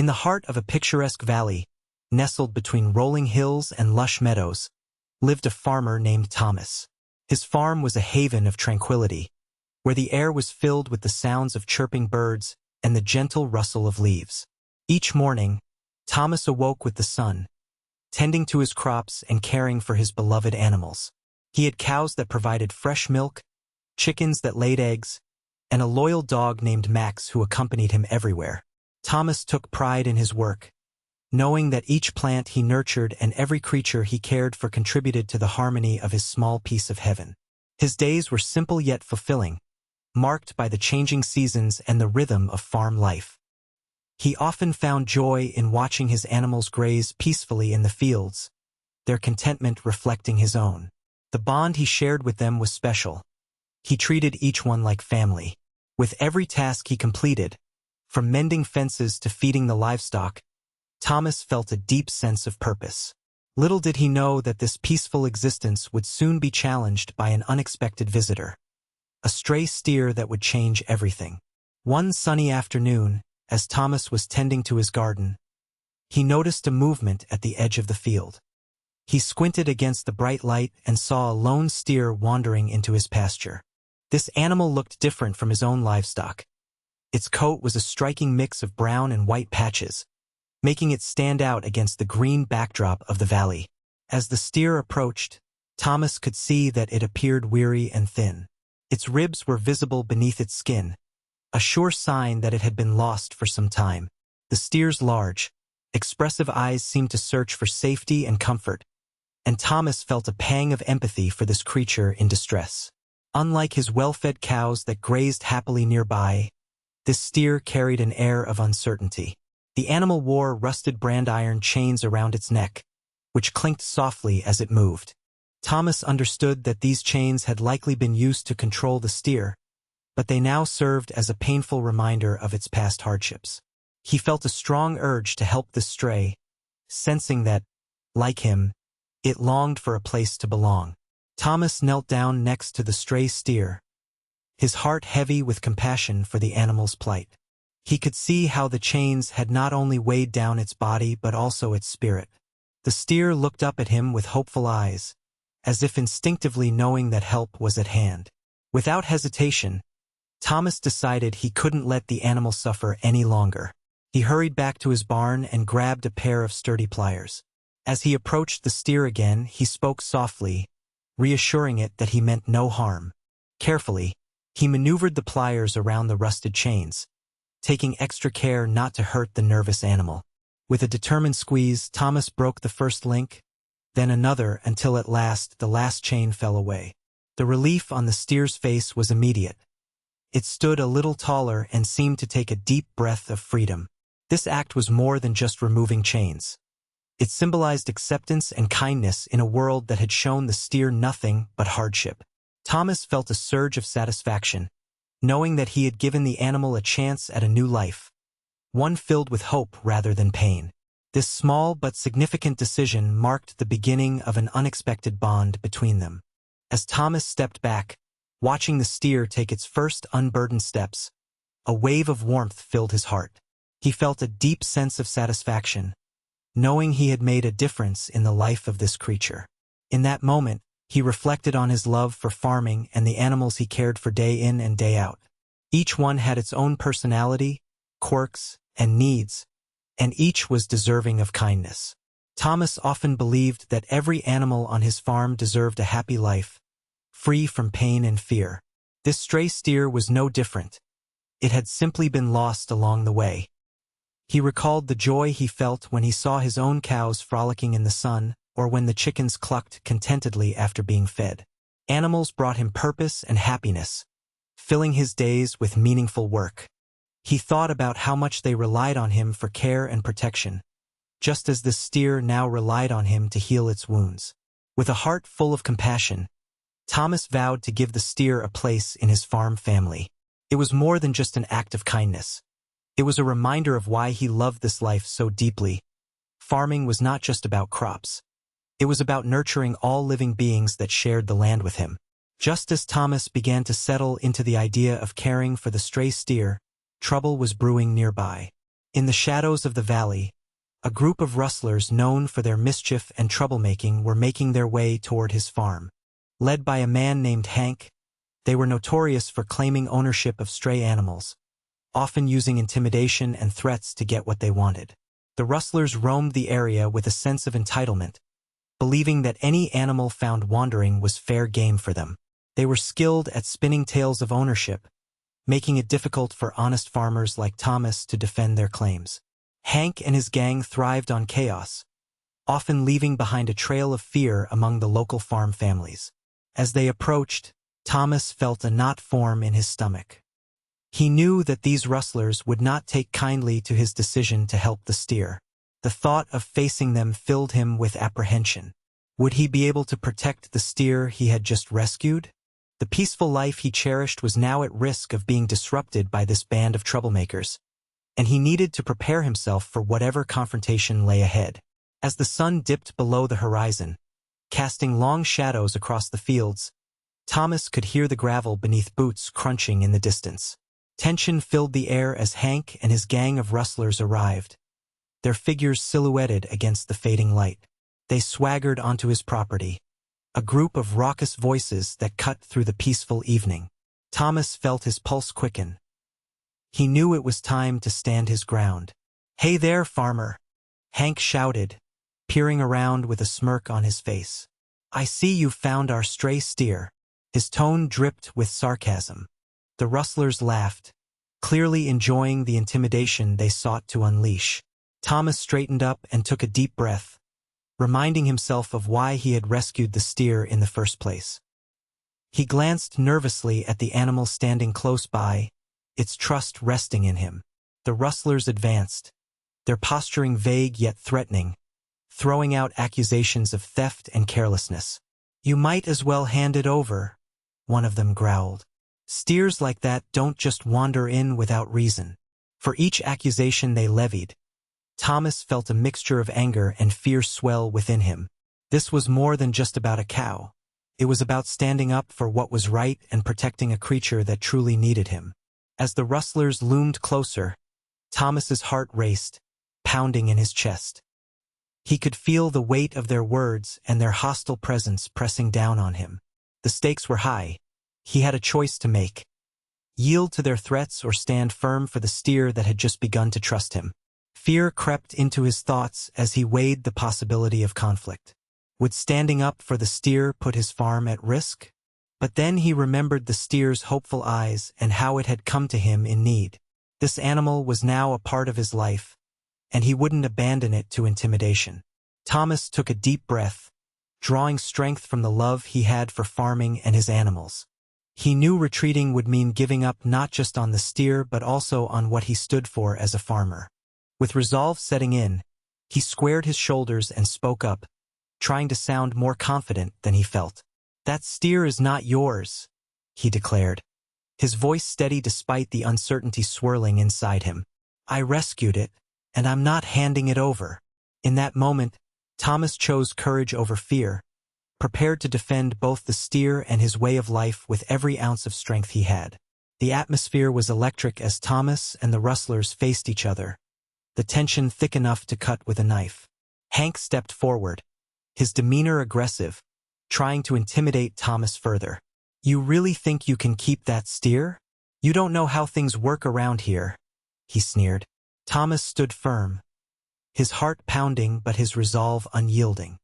In the heart of a picturesque valley, nestled between rolling hills and lush meadows, lived a farmer named Thomas. His farm was a haven of tranquility, where the air was filled with the sounds of chirping birds and the gentle rustle of leaves. Each morning, Thomas awoke with the sun, tending to his crops and caring for his beloved animals. He had cows that provided fresh milk, chickens that laid eggs, and a loyal dog named Max who accompanied him everywhere. Thomas took pride in his work, knowing that each plant he nurtured and every creature he cared for contributed to the harmony of his small piece of heaven. His days were simple yet fulfilling, marked by the changing seasons and the rhythm of farm life. He often found joy in watching his animals graze peacefully in the fields, their contentment reflecting his own. The bond he shared with them was special. He treated each one like family. With every task he completed, from mending fences to feeding the livestock, Thomas felt a deep sense of purpose. Little did he know that this peaceful existence would soon be challenged by an unexpected visitor, a stray steer that would change everything. One sunny afternoon, as Thomas was tending to his garden, he noticed a movement at the edge of the field. He squinted against the bright light and saw a lone steer wandering into his pasture. This animal looked different from his own livestock. Its coat was a striking mix of brown and white patches, making it stand out against the green backdrop of the valley. As the steer approached, Thomas could see that it appeared weary and thin. Its ribs were visible beneath its skin, a sure sign that it had been lost for some time. The steer's large, expressive eyes seemed to search for safety and comfort, and Thomas felt a pang of empathy for this creature in distress. Unlike his well-fed cows that grazed happily nearby, this steer carried an air of uncertainty. The animal wore rusted brand iron chains around its neck, which clinked softly as it moved. Thomas understood that these chains had likely been used to control the steer, but they now served as a painful reminder of its past hardships. He felt a strong urge to help the stray, sensing that, like him, it longed for a place to belong. Thomas knelt down next to the stray steer, his heart heavy with compassion for the animal's plight. He could see how the chains had not only weighed down its body but also its spirit. The steer looked up at him with hopeful eyes, as if instinctively knowing that help was at hand. Without hesitation, Thomas decided he couldn't let the animal suffer any longer. He hurried back to his barn and grabbed a pair of sturdy pliers. As he approached the steer again, he spoke softly, reassuring it that he meant no harm. Carefully, he maneuvered the pliers around the rusted chains, taking extra care not to hurt the nervous animal. With a determined squeeze, Thomas broke the first link, then another until at last the last chain fell away. The relief on the steer's face was immediate. It stood a little taller and seemed to take a deep breath of freedom. This act was more than just removing chains. It symbolized acceptance and kindness in a world that had shown the steer nothing but hardship. Thomas felt a surge of satisfaction, knowing that he had given the animal a chance at a new life, one filled with hope rather than pain. This small but significant decision marked the beginning of an unexpected bond between them. As Thomas stepped back, watching the steer take its first unburdened steps, a wave of warmth filled his heart. He felt a deep sense of satisfaction, knowing he had made a difference in the life of this creature. In that moment, he reflected on his love for farming and the animals he cared for day in and day out. Each one had its own personality, quirks, and needs, and each was deserving of kindness. Thomas often believed that every animal on his farm deserved a happy life, free from pain and fear. This stray steer was no different. It had simply been lost along the way. He recalled the joy he felt when he saw his own cows frolicking in the sun, or when the chickens clucked contentedly after being fed. Animals brought him purpose and happiness, filling his days with meaningful work. He thought about how much they relied on him for care and protection, just as the steer now relied on him to heal its wounds. With a heart full of compassion, Thomas vowed to give the steer a place in his farm family. It was more than just an act of kindness. It was a reminder of why he loved this life so deeply. Farming was not just about crops. It was about nurturing all living beings that shared the land with him. Just as Thomas began to settle into the idea of caring for the stray steer, trouble was brewing nearby. In the shadows of the valley, a group of rustlers known for their mischief and troublemaking were making their way toward his farm. Led by a man named Hank, they were notorious for claiming ownership of stray animals, often using intimidation and threats to get what they wanted. The rustlers roamed the area with a sense of entitlement, believing that any animal found wandering was fair game for them. They were skilled at spinning tales of ownership, making it difficult for honest farmers like Thomas to defend their claims. Hank and his gang thrived on chaos, often leaving behind a trail of fear among the local farm families. As they approached, Thomas felt a knot form in his stomach. He knew that these rustlers would not take kindly to his decision to help the steer. The thought of facing them filled him with apprehension. Would he be able to protect the steer he had just rescued? The peaceful life he cherished was now at risk of being disrupted by this band of troublemakers, and he needed to prepare himself for whatever confrontation lay ahead. As the sun dipped below the horizon, casting long shadows across the fields, Thomas could hear the gravel beneath boots crunching in the distance. Tension filled the air as Hank and his gang of rustlers arrived, their figures silhouetted against the fading light. They swaggered onto his property, a group of raucous voices that cut through the peaceful evening. Thomas felt his pulse quicken. He knew it was time to stand his ground. "Hey there, farmer!" Hank shouted, peering around with a smirk on his face. "I see you've found our stray steer." His tone dripped with sarcasm. The rustlers laughed, clearly enjoying the intimidation they sought to unleash. Thomas straightened up and took a deep breath, reminding himself of why he had rescued the steer in the first place. He glanced nervously at the animal standing close by, its trust resting in him. The rustlers advanced, their posturing vague yet threatening, throwing out accusations of theft and carelessness. "You might as well hand it over," one of them growled. "Steers like that don't just wander in without reason." For each accusation they levied, Thomas felt a mixture of anger and fear swell within him. This was more than just about a cow. It was about standing up for what was right and protecting a creature that truly needed him. As the rustlers loomed closer, Thomas's heart raced, pounding in his chest. He could feel the weight of their words and their hostile presence pressing down on him. The stakes were high. He had a choice to make: yield to their threats or stand firm for the steer that had just begun to trust him. Fear crept into his thoughts as he weighed the possibility of conflict. Would standing up for the steer put his farm at risk? But then he remembered the steer's hopeful eyes and how it had come to him in need. This animal was now a part of his life, and he wouldn't abandon it to intimidation. Thomas took a deep breath, drawing strength from the love he had for farming and his animals. He knew retreating would mean giving up not just on the steer but also on what he stood for as a farmer. With resolve setting in, he squared his shoulders and spoke up, trying to sound more confident than he felt. "That steer is not yours," he declared, his voice steady despite the uncertainty swirling inside him. "I rescued it, and I'm not handing it over." In that moment, Thomas chose courage over fear, prepared to defend both the steer and his way of life with every ounce of strength he had. The atmosphere was electric as Thomas and the rustlers faced each other, the tension thick enough to cut with a knife. Hank stepped forward, his demeanor aggressive, trying to intimidate Thomas further. "You really think you can keep that steer? You don't know how things work around here," he sneered. Thomas stood firm, his heart pounding but his resolve unyielding.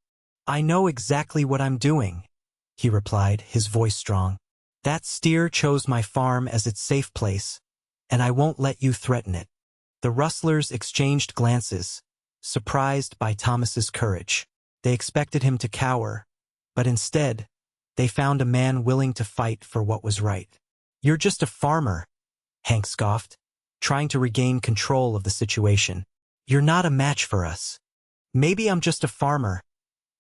"I know exactly what I'm doing," he replied, his voice strong. "That steer chose my farm as its safe place, and I won't let you threaten it." The rustlers exchanged glances, surprised by Thomas's courage. They expected him to cower, but instead, they found a man willing to fight for what was right. "You're just a farmer," Hank scoffed, trying to regain control of the situation. "You're not a match for us." "Maybe I'm just a farmer,"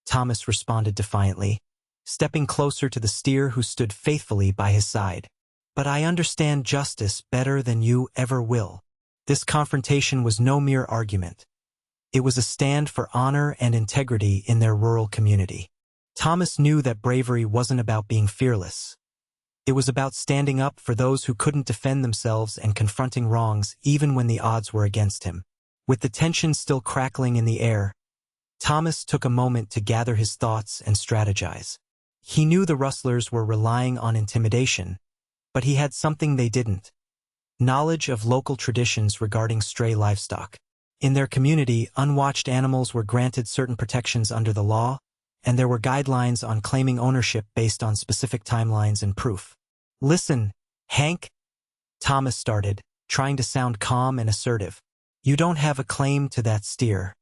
Thomas responded defiantly, stepping closer to the steer who stood faithfully by his side. "But I understand justice better than you ever will." This confrontation was no mere argument. It was a stand for honor and integrity in their rural community. Thomas knew that bravery wasn't about being fearless. It was about standing up for those who couldn't defend themselves and confronting wrongs even when the odds were against him. With the tension still crackling in the air, Thomas took a moment to gather his thoughts and strategize. He knew the rustlers were relying on intimidation, but he had something they didn't: knowledge of local traditions regarding stray livestock. In their community, unwatched animals were granted certain protections under the law, and there were guidelines on claiming ownership based on specific timelines and proof. "Listen, Hank," Thomas started, trying to sound calm and assertive. "You don't have a claim to that steer.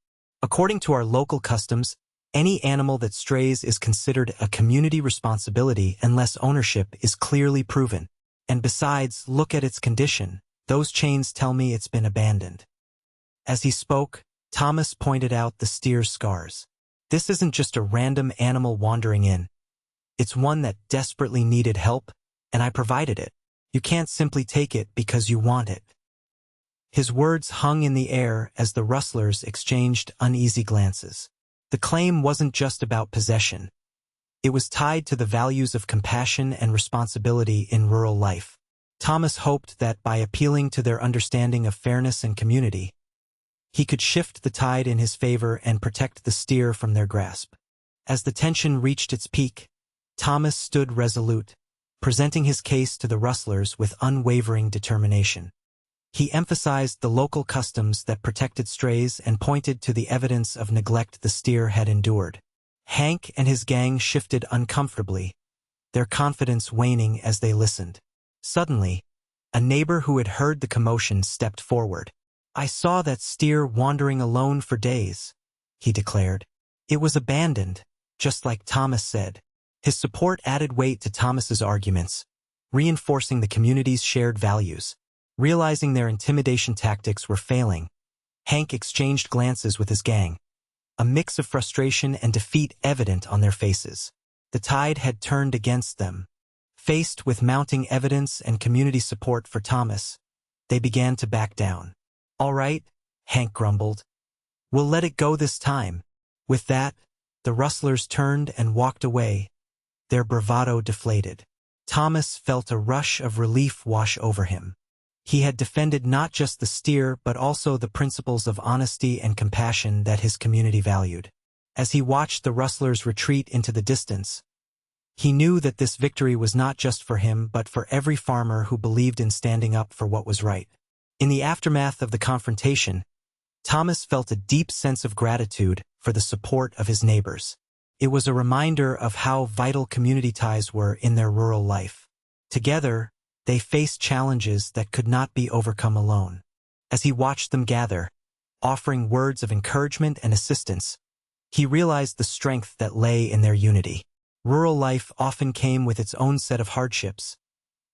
According to our local customs, any animal that strays is considered a community responsibility unless ownership is clearly proven. And besides, look at its condition. Those chains tell me it's been abandoned." As he spoke, Thomas pointed out the steer's scars. "This isn't just a random animal wandering in. It's one that desperately needed help, and I provided it. You can't simply take it because you want it." His words hung in the air as the rustlers exchanged uneasy glances. The claim wasn't just about possession. It was tied to the values of compassion and responsibility in rural life. Thomas hoped that by appealing to their understanding of fairness and community, he could shift the tide in his favor and protect the steer from their grasp. As the tension reached its peak, Thomas stood resolute, presenting his case to the rustlers with unwavering determination. He emphasized the local customs that protected strays and pointed to the evidence of neglect the steer had endured. Hank and his gang shifted uncomfortably, their confidence waning as they listened. Suddenly, a neighbor who had heard the commotion stepped forward. "I saw that steer wandering alone for days," he declared. "It was abandoned, just like Thomas said." His support added weight to Thomas's arguments, reinforcing the community's shared values. Realizing their intimidation tactics were failing, Hank exchanged glances with his gang, a mix of frustration and defeat evident on their faces. The tide had turned against them. Faced with mounting evidence and community support for Thomas, they began to back down. "All right," Hank grumbled. "We'll let it go this time." With that, the rustlers turned and walked away, their bravado deflated. Thomas felt a rush of relief wash over him. He had defended not just the steer but also the principles of honesty and compassion that his community valued. As he watched the rustlers retreat into the distance, he knew that this victory was not just for him but for every farmer who believed in standing up for what was right. In the aftermath of the confrontation, Thomas felt a deep sense of gratitude for the support of his neighbors. It was a reminder of how vital community ties were in their rural life. Together, they faced challenges that could not be overcome alone. As he watched them gather, offering words of encouragement and assistance, he realized the strength that lay in their unity. Rural life often came with its own set of hardships,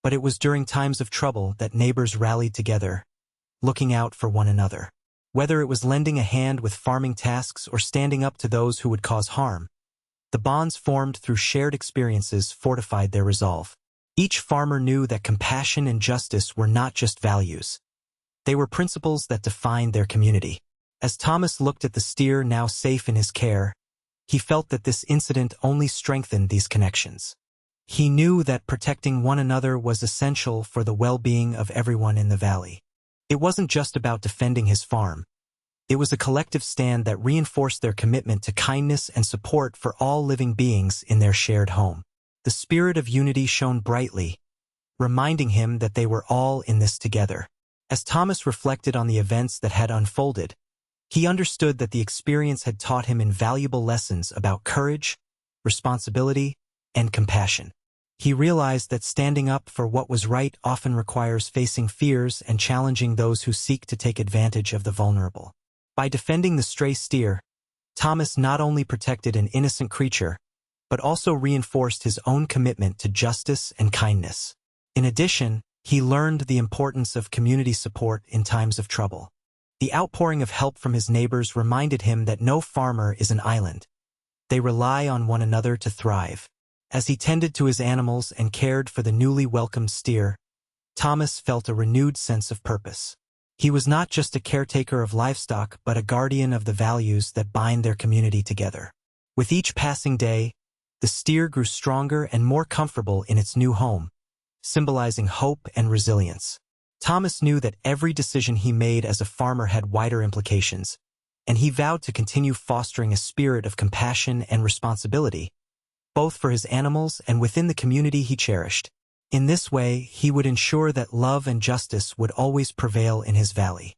but it was during times of trouble that neighbors rallied together, looking out for one another. Whether it was lending a hand with farming tasks or standing up to those who would cause harm, the bonds formed through shared experiences fortified their resolve. Each farmer knew that compassion and justice were not just values. They were principles that defined their community. As Thomas looked at the steer now safe in his care, he felt that this incident only strengthened these connections. He knew that protecting one another was essential for the well-being of everyone in the valley. It wasn't just about defending his farm. It was a collective stand that reinforced their commitment to kindness and support for all living beings in their shared home. The spirit of unity shone brightly, reminding him that they were all in this together. As Thomas reflected on the events that had unfolded, he understood that the experience had taught him invaluable lessons about courage, responsibility, and compassion. He realized that standing up for what was right often requires facing fears and challenging those who seek to take advantage of the vulnerable. By defending the stray steer, Thomas not only protected an innocent creature, but also reinforced his own commitment to justice and kindness. In addition, he learned the importance of community support in times of trouble. The outpouring of help from his neighbors reminded him that no farmer is an island. They rely on one another to thrive. As he tended to his animals and cared for the newly welcomed steer, Thomas felt a renewed sense of purpose. He was not just a caretaker of livestock but a guardian of the values that bind their community together. With each passing day, the steer grew stronger and more comfortable in its new home, symbolizing hope and resilience. Thomas knew that every decision he made as a farmer had wider implications, and he vowed to continue fostering a spirit of compassion and responsibility, both for his animals and within the community he cherished. In this way, he would ensure that love and justice would always prevail in his valley.